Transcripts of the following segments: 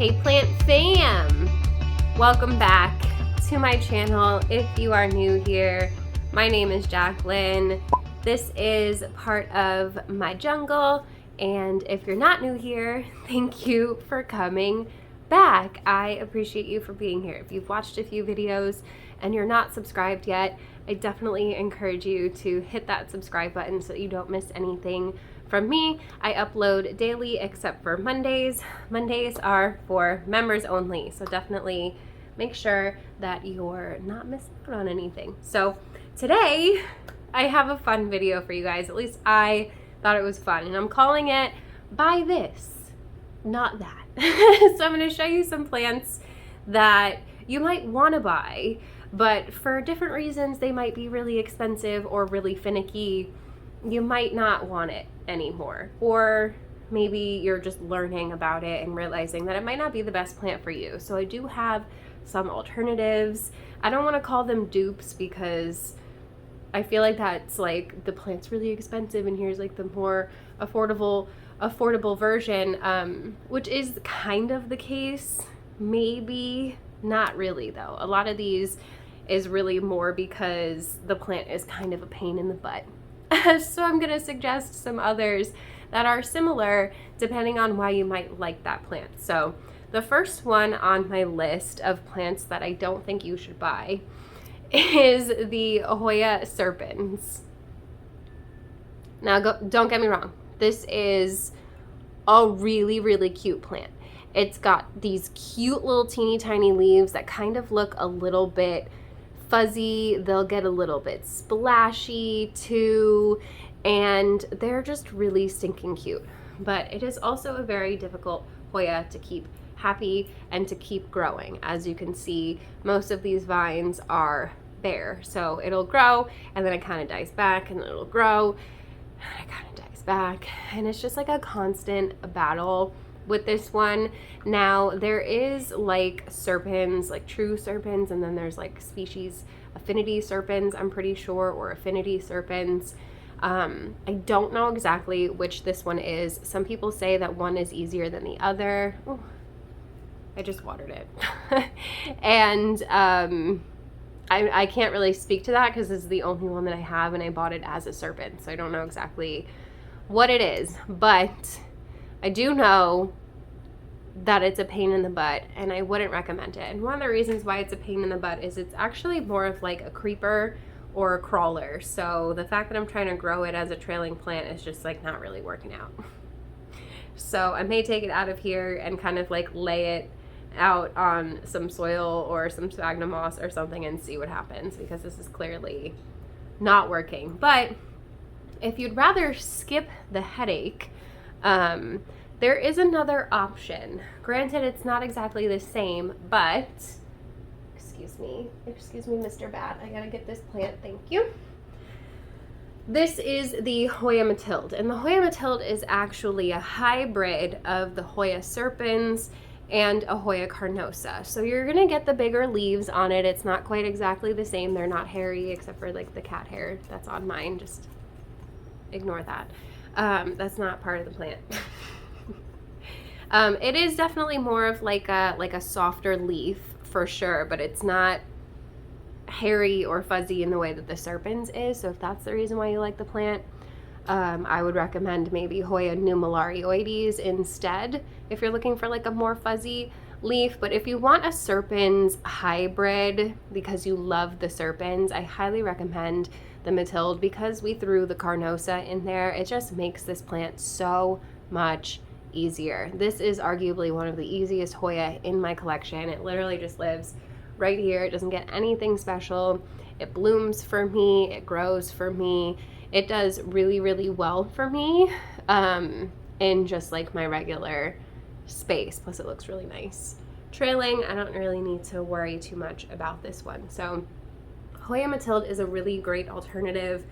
Hey plant fam! Welcome back to my channel. If you are new here, my name is Jacqueline. This is part of my jungle, and if you're not new here, thank you for coming back. I appreciate you for being here. If you've watched a few videos and you're not subscribed yet, I definitely encourage you to hit that subscribe button so you don't miss anything from me. I upload daily except for Mondays. Mondays are for members only, so definitely make sure that you're not missing out on anything. So today I have a fun video for you guys. At least I thought it was fun, and I'm calling it Buy This, Not That. So I'm going to show you some plants that you might want to buy, but for different reasons they might be really expensive or really finicky. You might not want it anymore, or maybe you're just learning about it and realizing that it might not be the best plant for you. So I do have some alternatives. I don't want to call them dupes because I feel like that's like the plant's really expensive and here's like the more affordable version, which is kind of the case. Maybe not really though. A lot of these is really more because the plant is kind of a pain in the butt. So I'm going to suggest some others that are similar depending on why you might like that plant. So the first one on my list of plants that I don't think you should buy is the Hoya serpens. Now don't get me wrong, this is a really, really cute plant. It's got these cute little teeny tiny leaves that kind of look a little bit fuzzy. They'll get a little bit splashy too, and they're just really stinking cute. But it is also a very difficult Hoya to keep happy and to keep growing. As you can see, most of these vines are bare, so it'll grow and then it kind of dies back, and then it'll grow and it kind of dies back, and it's just like a constant battle with this one. Now there is like serpens, like true serpens, and then there's like species affinity serpens, I'm pretty sure, or affinity serpens. I don't know exactly which this one is. Some people say that one is easier than the other. Ooh, I just watered it. And I can't really speak to that because this is the only one that I have, and I bought it as a serpent, so I don't know exactly what it is, but I do know that it's a pain in the butt and I wouldn't recommend it. And one of the reasons why it's a pain in the butt is it's actually more of like a creeper or a crawler. So the fact that I'm trying to grow it as a trailing plant is just like not really working out. So I may take it out of here and kind of like lay it out on some soil or some sphagnum moss or something and see what happens, because this is clearly not working. But if you'd rather skip the headache, there is another option. Granted, it's not exactly the same, but excuse me, Mr. Bat, I gotta get this plant, thank you. This is the Hoya Matilde, and the Hoya Matilde is actually a hybrid of the Hoya serpens and a Hoya carnosa. So you're gonna get the bigger leaves on it. It's not quite exactly the same. They're not hairy except for like the cat hair that's on mine. Just ignore that. That's not part of the plant. It is definitely more of like a softer leaf for sure, but it's not hairy or fuzzy in the way that the serpens is. So if that's the reason why you like the plant, I would recommend maybe Hoya nummulariioides instead if you're looking for like a more fuzzy leaf. But if you want a serpens hybrid because you love the serpens, I highly recommend the Matilde, because we threw the carnosa in there. It just makes this plant so much easier. This is arguably one of the easiest Hoya in my collection. It literally just lives right here. It doesn't get anything special. It blooms for me. It grows for me. It does really, really well for me in just like my regular space. Plus it looks really nice. Trailing, I don't really need to worry too much about this one. So Hoya Matilde is a really great alternative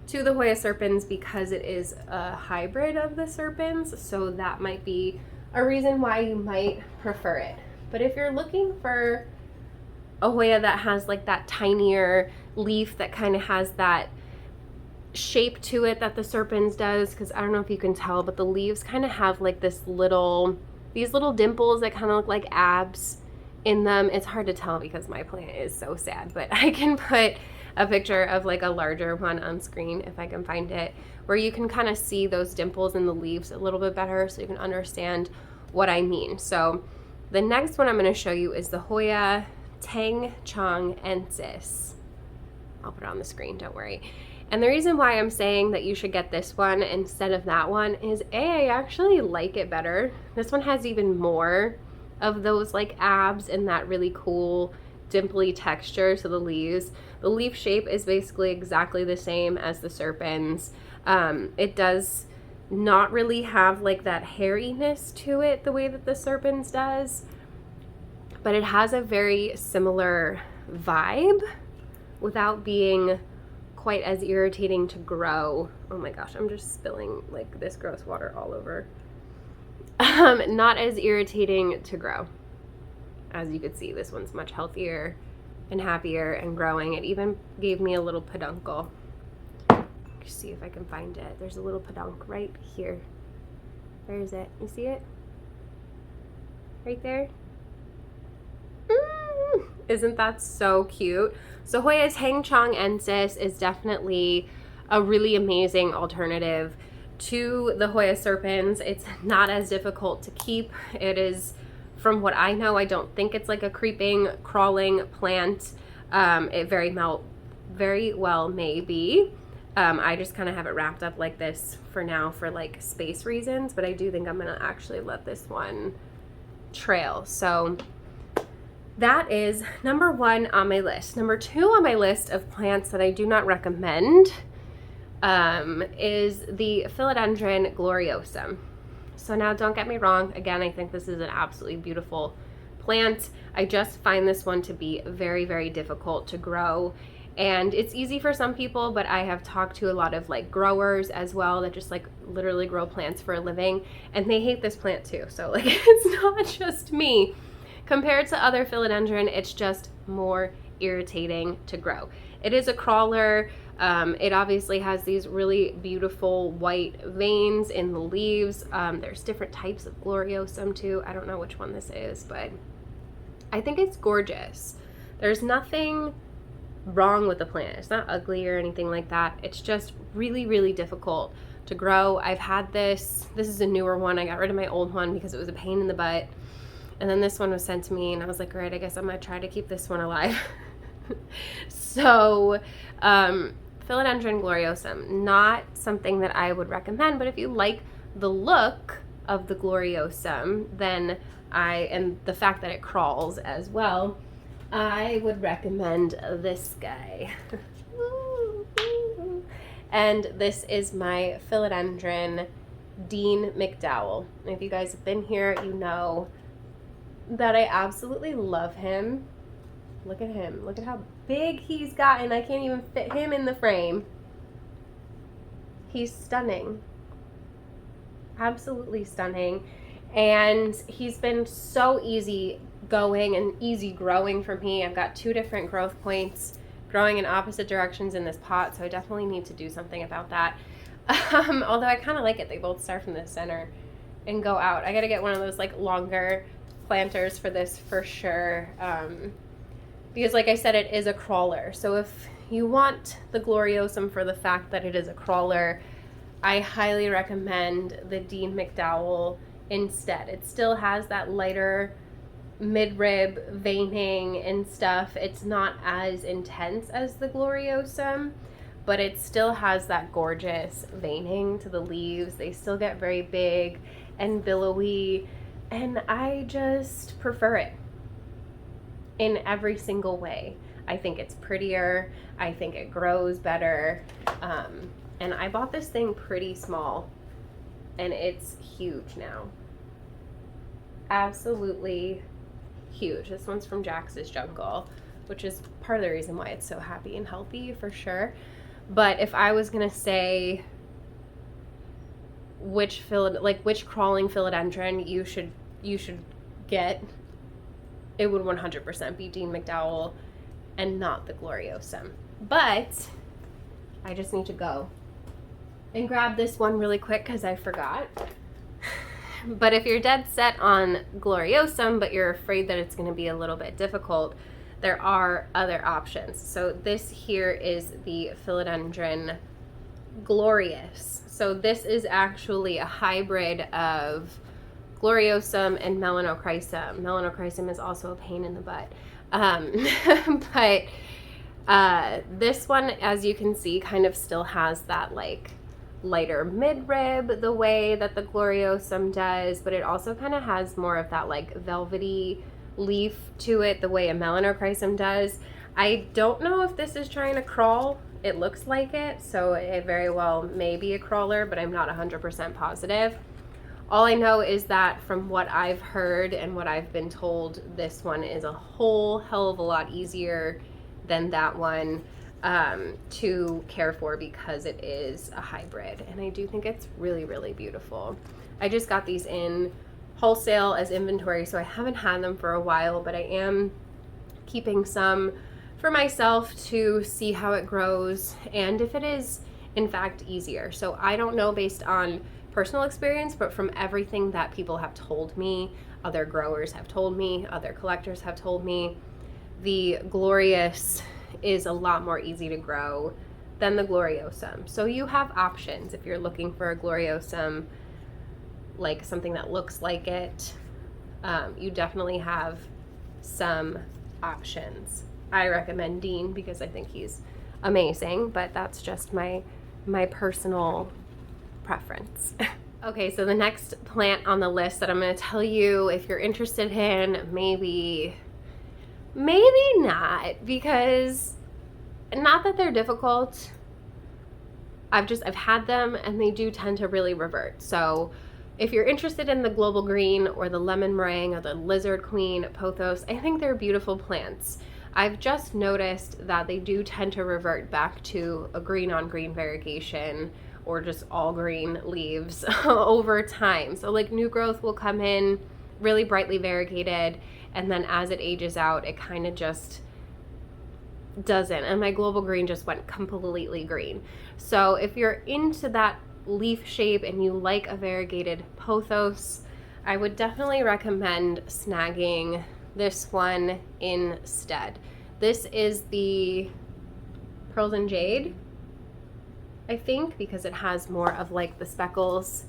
to the Hoya serpens because it is a hybrid of the serpens, so that might be a reason why you might prefer it. But if you're looking for a Hoya that has like that tinier leaf that kind of has that shape to it that the serpens does, because I don't know if you can tell, but the leaves kind of have like this little these little dimples that kind of look like abs in them. It's hard to tell because my plant is so sad, but I can put a picture of like a larger one on screen if I can find it, where you can kind of see those dimples in the leaves a little bit better so you can understand what I mean. So the next one I'm going to show you is the Hoya Tang Chong Ensis. I'll put it on the screen, don't worry. And the reason why I'm saying that you should get this one instead of that one is I actually like it better. This one has even more of those like abs and that really cool dimply texture to the leaves. The leaf shape is basically exactly the same as the Serpens. It does not really have like that hairiness to it the way that the Serpens does, but it has a very similar vibe without being quite as irritating to grow. Oh my gosh, I'm just spilling like this gross water all over. Not as irritating to grow. As you could see, this one's much healthier and happier and growing. It even gave me a little peduncle. Let's see if I can find it. There's a little peduncle right here. Where is it? You see it? Right there? Isn't that so cute? So Hoya's Tang Chong Ensis is definitely a really amazing alternative to the Hoya Serpens. It's not as difficult to keep. It is, from what I know, I don't think it's like a creeping, crawling plant. It very well may be. I just kind of have it wrapped up like this for now for like space reasons, but I do think I'm gonna actually let this one trail. So that is number 1 on my list. Number 2 on my list of plants that I do not recommend is the Philodendron gloriosum. So now don't get me wrong, again, I think this is an absolutely beautiful plant. I just find this one to be very, very difficult to grow. And it's easy for some people, but I have talked to a lot of like growers as well that just like literally grow plants for a living, and they hate this plant too. So like it's not just me. Compared to other philodendron, it's just more irritating to grow. It is a crawler. It obviously has these really beautiful white veins in the leaves. There's different types of gloriosum too. I don't know which one this is, but I think it's gorgeous. There's nothing wrong with the plant. It's not ugly or anything like that. It's just really, really difficult to grow. I've had this is a newer one. I got rid of my old one because it was a pain in the butt. And then this one was sent to me and I was like, all right, I guess I'm gonna try to keep this one alive. So, Philodendron gloriosum, not something that I would recommend, but if you like the look of the gloriosum, then and the fact that it crawls as well, I would recommend this guy. And this is my Philodendron Dean McDowell. If you guys have been here, you know that I absolutely love him. Look at him. Look at how big he's gotten. I can't even fit him in the frame. He's stunning. Absolutely stunning. And he's been so easy going and easy growing for me. I've got 2 different growth points growing in opposite directions in this pot, so I definitely need to do something about that. Although I kind of like it. They both start from the center and go out. I got to get one of those like longer planters for this for sure, because like I said, it is a crawler. So if you want the gloriosum for the fact that it is a crawler, I highly recommend the Dean McDowell instead. It still has that lighter midrib veining and stuff. It's not as intense as the gloriosum, but it still has that gorgeous veining to the leaves. They still get very big and billowy, and I just prefer it in every single way. I think it's prettier. I think it grows better. And I bought this thing pretty small, and it's huge now. Absolutely huge. This one's from Jax's Jungle, which is part of the reason why it's so happy and healthy for sure. But if I was gonna say which crawling philodendron you should get, it would 100% be Dean McDowell and not the gloriosum. But I just need to go and grab this one really quick because I forgot. But if you're dead set on Gloriosum, but you're afraid that it's going to be a little bit difficult, there are other options. So this here is the Philodendron Glorious. So this is actually a hybrid of Gloriosum and Melanochrysum. Melanochrysum is also a pain in the butt. But this one, as you can see, kind of still has that like lighter midrib the way that the Gloriosum does, but it also kind of has more of that like velvety leaf to it the way a Melanochrysum does. I don't know if this is trying to crawl. It looks like it, so it very well may be a crawler, but I'm not 100% positive. All I know is that from what I've heard and what I've been told, this one is a whole hell of a lot easier than that one to care for because it is a hybrid. And I do think it's really, really beautiful. I just got these in wholesale as inventory, so I haven't had them for a while, but I am keeping some for myself to see how it grows and if it is in fact easier. So I don't know based on personal experience, but from everything that people have told me, other growers have told me, other collectors have told me, the Glorious is a lot more easy to grow than the Gloriosum. So you have options if you're looking for a Gloriosum, like something that looks like it. You definitely have some options. I recommend Dean because I think he's amazing, but that's just my personal preference. Okay, so the next plant on the list that I'm going to tell you if you're interested in, maybe not, because not that they're difficult. I've had them and they do tend to really revert. So if you're interested in the global green or the lemon meringue or the lizard queen pothos, I think they're beautiful plants. I've just noticed that they do tend to revert back to a green on green variegation or just all green leaves over time. So like new growth will come in really brightly variegated, and then as it ages out, it kind of just doesn't. And my global green just went completely green. So if you're into that leaf shape and you like a variegated pothos, I would definitely recommend snagging this one instead. This is the Pearls and Jade, I think, because it has more of like the speckles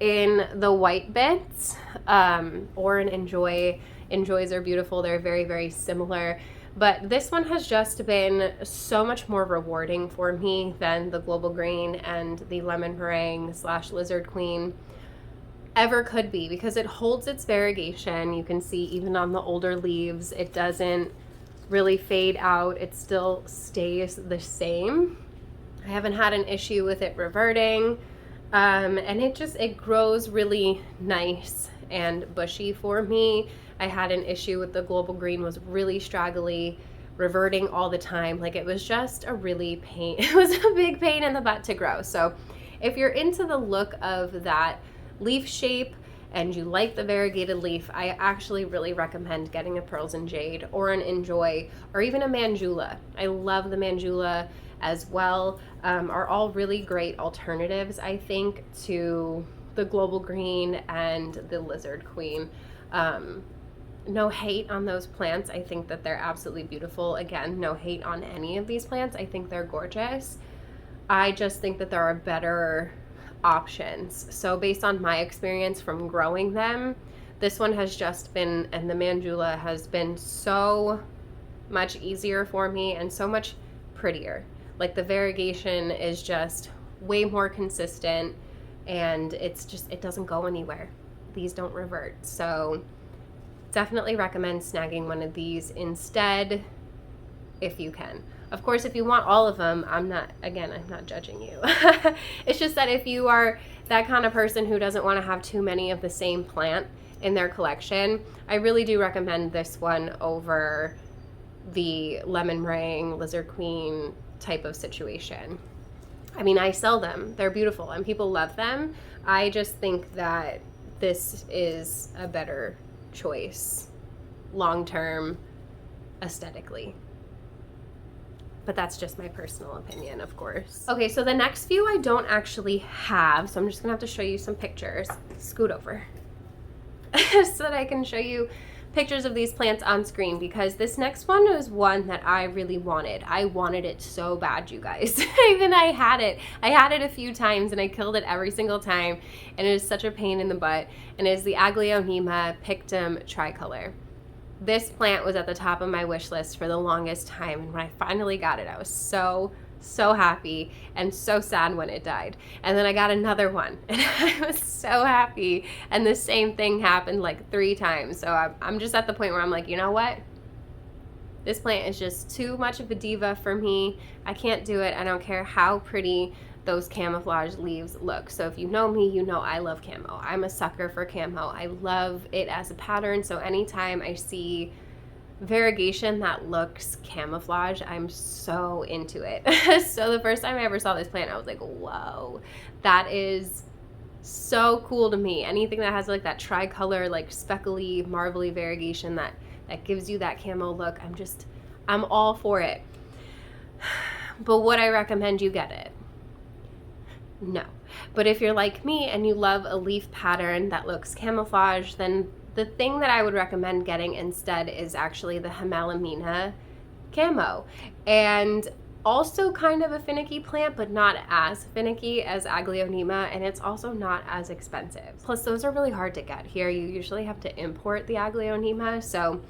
in the white bits, or an Enjoy. Enjoys are beautiful. They're very, very similar. But this one has just been so much more rewarding for me than the global green and the lemon meringue / lizard queen ever could be, because it holds its variegation. You can see even on the older leaves, it doesn't really fade out. It still stays the same. I haven't had an issue with it reverting, and it grows really nice and bushy for me. I had an issue with the global green, was really straggly, reverting all the time. Like it was just a really pain. It was a big pain in the butt to grow. So if you're into the look of that leaf shape and you like the variegated leaf, I actually really recommend getting a Pearls and Jade or an Enjoy or even a Manjula. I love the Manjula as well. Are all really great alternatives, I think, to the global green and the lizard queen. No hate on those plants. I think that they're absolutely beautiful. Again, no hate on any of these plants. I think they're gorgeous. I just think that there are better options. So based on my experience from growing them, this one has just been, and the Manjula has been so much easier for me and so much prettier. Like the variegation is just way more consistent, and it doesn't go anywhere. These don't revert. So definitely recommend snagging one of these instead if you can. Of course, if you want all of them, I'm not judging you. It's just that if you are that kind of person who doesn't want to have too many of the same plant in their collection, I really do recommend this one over the lemon meringue, lizard queen type of situation. I mean, I sell them. They're beautiful and people love them. I just think that this is a better choice long-term aesthetically. but that's just my personal opinion, of course. Okay, so the next few I don't actually have, so I'm just gonna have to show you some pictures. Scoot over so that I can show you pictures of these plants on screen, because this next one was one that I really wanted. I wanted it so bad, you guys. Even I had it a few times and I killed it every single time, and it is such a pain in the butt, and it is the Aglionema Pictum tricolor. This plant was at the top of my wish list for the longest time, and when I finally got it, I was so happy and so sad when it died. And then I got another one and I was so happy, and the same thing happened like 3 times. So I'm just at the point where I'm like, you know what? This plant is just too much of a diva for me. I can't do it. I don't care how pretty those camouflage leaves look. So if you know me, you know I love camo. I'm a sucker for camo. I love it as a pattern. So anytime I see variegation that looks camouflage, I'm so into it. So the first time I ever saw this plant, I was like, whoa, that is so cool to me. Anything that has like that tricolor, like speckly, marbly variegation that gives you that camo look, I'm all for it. But would I recommend you get it? No. But if you're like me and you love a leaf pattern that looks camouflage, then the thing that I would recommend getting instead is actually the Himalamina camo. And also kind of a finicky plant, but not as finicky as Aglionema, and it's also not as expensive. Plus, those are really hard to get here. You usually have to import the Aglionema, so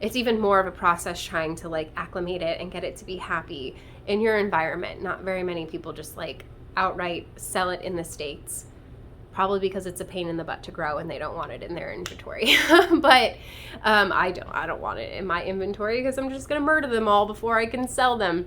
it's even more of a process trying to like acclimate it and get it to be happy in your environment. Not very many people just like outright sell it in the States, probably because it's a pain in the butt to grow and they don't want it in their inventory. But I don't want it in my inventory because I'm just gonna murder them all before I can sell them.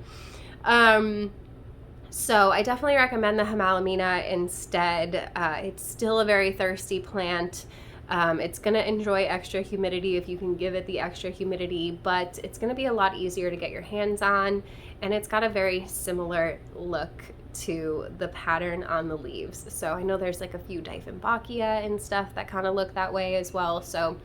So I definitely recommend the Himalamina instead. It's still a very thirsty plant. It's gonna enjoy extra humidity if you can give it the extra humidity, but it's gonna be a lot easier to get your hands on, and it's got a very similar look to the pattern on the leaves. So I know there's like a few Dieffenbachia and stuff that kind of look that way as well. So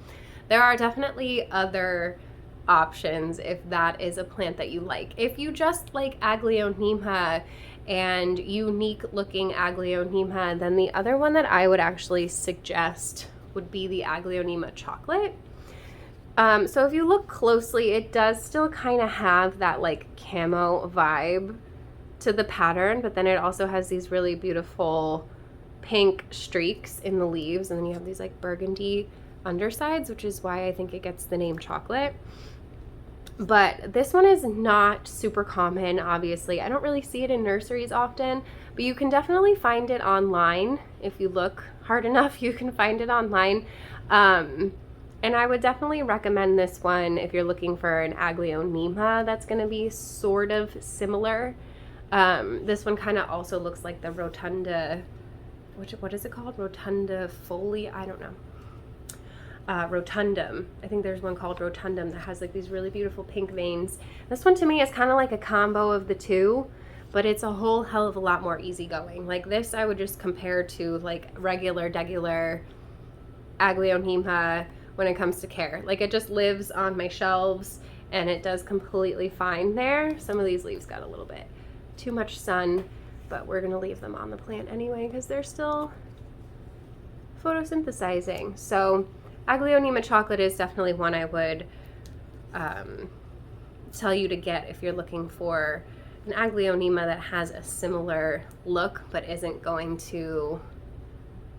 there are definitely other options if that is a plant that you like. If you just like Aglionema and unique looking Aglionema, then the other one that I would actually suggest would be the Aglionema chocolate. So if you look closely, it does still kind of have that like camo vibe to the pattern, but then it also has these really beautiful pink streaks in the leaves, and then you have these like burgundy undersides, which is why I think it gets the name chocolate. But this one is not super common, obviously. I don't really see it in nurseries often, but you can definitely find it online. If you look hard enough, you can find it online. And I would definitely recommend this one if you're looking for an Aglionema that's going to be sort of similar. This one kind of also looks like the Rotunda, what is it called? Rotunda folia? I don't know. Rotundum. I think there's one called Rotundum that has like these really beautiful pink veins. This one to me is kind of like a combo of the two, but it's a whole hell of a lot more easygoing. Like this I would just compare to like regular Aglionema when it comes to care. Like it just lives on my shelves and it does completely fine there. Some of these leaves got a little bit too much sun, but we're gonna leave them on the plant anyway because they're still photosynthesizing. So Aglionema chocolate is definitely one I would tell you to get if you're looking for an Aglionema that has a similar look but isn't going to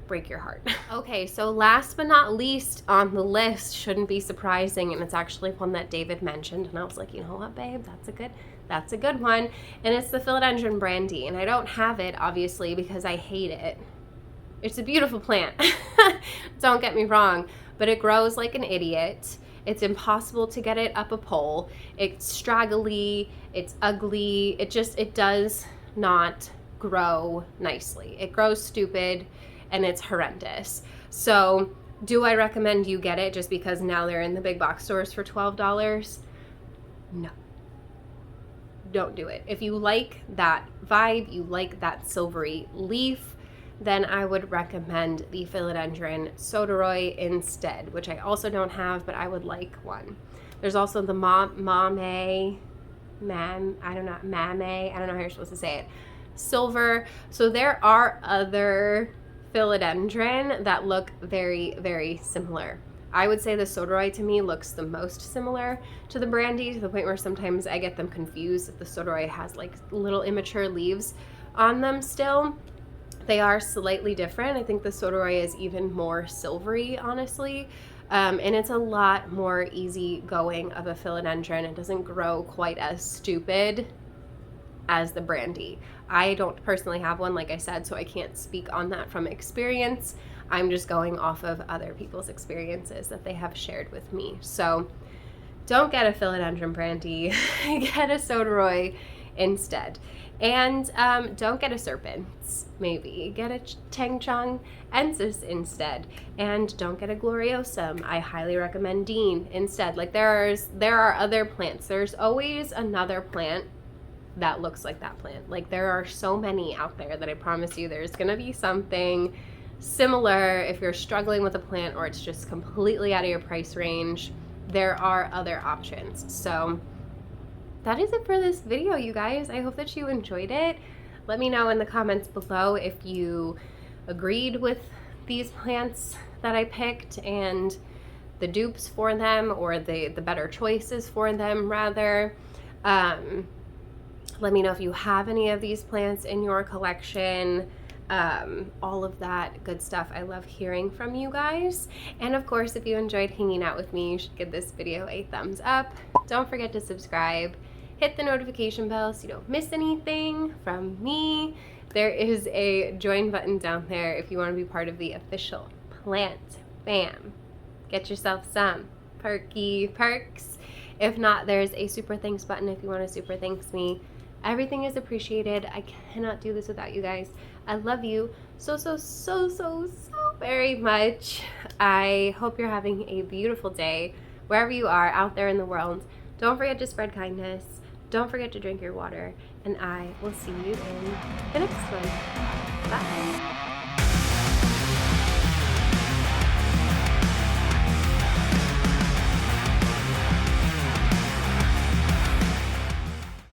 break your heart. Okay, so last but not least on the list, shouldn't be surprising, and it's actually one that David mentioned, and I was like, you know what, babe, that's a good one, and it's the Philodendron brandy, and I don't have it obviously because I hate it. It's a beautiful plant, don't get me wrong, but it grows like an idiot. It's impossible to get it up a pole. It's straggly, it's ugly, it does not grow nicely. It grows stupid and it's horrendous. So do I recommend you get it just because now they're in the big box stores for $12? No. Don't do it. If you like that vibe, you like that silvery leaf, then I would recommend the Philodendron Soderoy instead, which I also don't have, but I would like one. There's also the meeeee. I don't know, mame, I don't know how you're supposed to say it, silver. So there are other philodendron that look very, very similar. I would say the Soderoy to me looks the most similar to the brandy, to the point where sometimes I get them confused if the Soderoy has like little immature leaves on them still. They are slightly different. I think the Soderoy is even more silvery, honestly. And it's a lot more easygoing of a philodendron. It doesn't grow quite as stupid as the brandy. I don't personally have one, like I said, so I can't speak on that from experience. I'm just going off of other people's experiences that they have shared with me. So don't get a philodendron brandy, get a Soderoy instead. And don't get a serpents, maybe. Get a Tangchong ensis instead. And don't get a gloriosum. I highly recommend Dean instead. Like there are other plants. There's always another plant that looks like that plant. Like there are so many out there that I promise you there's gonna be something similar. If you're struggling with a plant or it's just completely out of your price range, there are other options. So that is it for this video, you guys. I hope that you enjoyed it. Let me know in the comments below if you agreed with these plants that I picked and the dupes for them, or the better choices for them rather. Let me know if you have any of these plants in your collection. All of that good stuff. I love hearing from you guys. And of course, if you enjoyed hanging out with me, you should give this video a thumbs up. Don't forget to subscribe. Hit the notification bell so you don't miss anything from me. There is a join button down there if you want to be part of the official plant fam. Get yourself some perky perks. If not, there's a super thanks button if you want to super thanks me. Everything is appreciated. I cannot do this without you guys. I love you so very much. I hope you're having a beautiful day wherever you are out there in the world. Don't forget to spread kindness. Don't forget to drink your water. And I will see you in the next one. Bye.